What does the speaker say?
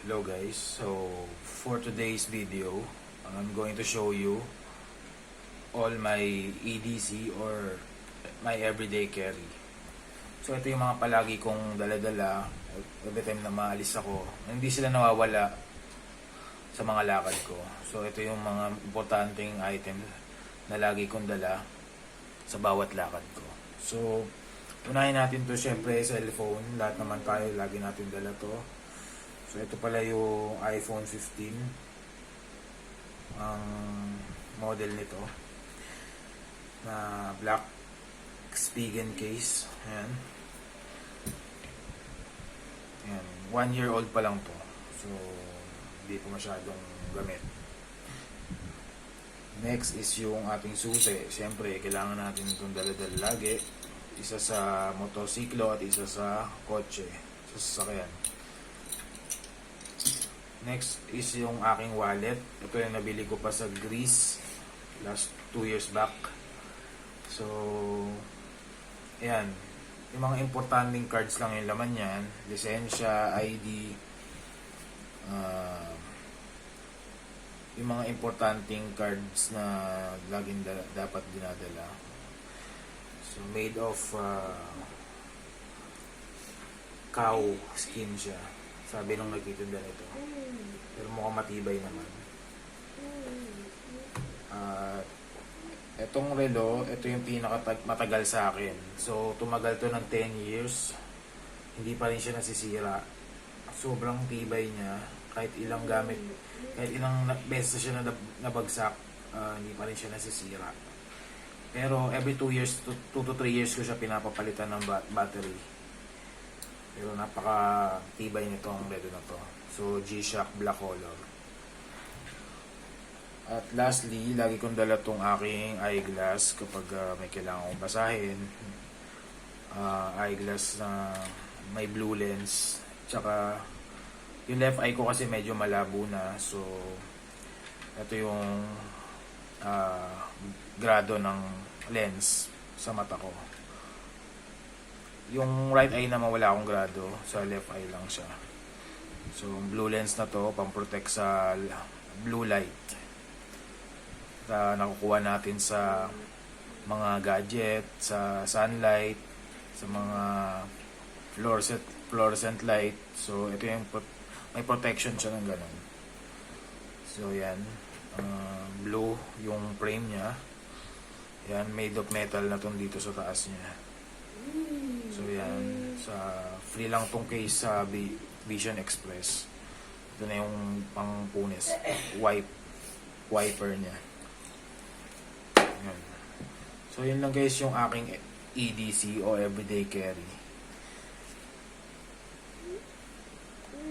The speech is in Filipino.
Hello guys, so for today's video, I'm going to show you all my EDC or my everyday carry. So ito yung mga palagi kong dala-dala every time na maalis ako. Hindi sila nawawala sa mga lakad ko. So ito yung mga importanteng item na lagi kong dala sa bawat lakad ko. So unahin natin to, syempre cellphone. Lahat naman tayo lagi natin dala to. So ito pala yung iPhone 15 ang model nito na black Spigen case. Ayan. Ayan. 1 year old pa lang to. So hindi po masyadong gamit. Next is yung ating susi. Siyempre kailangan natin itong dala-dala lagi. Isa sa motorsiklo at isa sa kotse, sa sasakyan. Next is yung aking wallet. Ito yung nabili ko pa sa Greece last 2 years back. So, ayan. Yung mga importanteng cards lang yung laman yan. Lisensya, ID, yung mga importanteng cards na laging dapat dinadala. So, made of cow skin siya. Sabi nung nagtitinda nito. Pero mukhang matibay naman. Etong relo, ito yung matagal sa akin. So, tumagal to ng 10 years. Hindi pa rin siya nasisira. Sobrang tibay niya. Kahit ilang gamit, kahit ilang beses siya na nabagsak, hindi pa rin siya nasisira. Pero every 2 years, 2 to 3 years ko siya pinapapalitan ng battery. Pero napaka tibay nito ang relo na to. So G-Shock black color. At lastly, lagi kong dala tong aking eyeglass kapag may kailangan kong basahin. Eyeglass na may blue lens. Tsaka yung left eye ko kasi medyo malabo na. So ito yung grado ng lens sa mata ko. Yung right eye naman wala akong grado, sa left eye lang siya. So blue lens na to, pang-protect sa blue light na nakukuha natin sa mga gadget, sa sunlight, sa mga fluorescent light. So ito yung may protection siya ng ganun. So yan, blue yung frame niya. Yan, made of metal na tong dito sa taas niya. So yan, sa free lang tong case sa Vision Express. Ito na yung pangpunis, wiper niya. Yan. So yun lang guys yung aking EDC o everyday carry.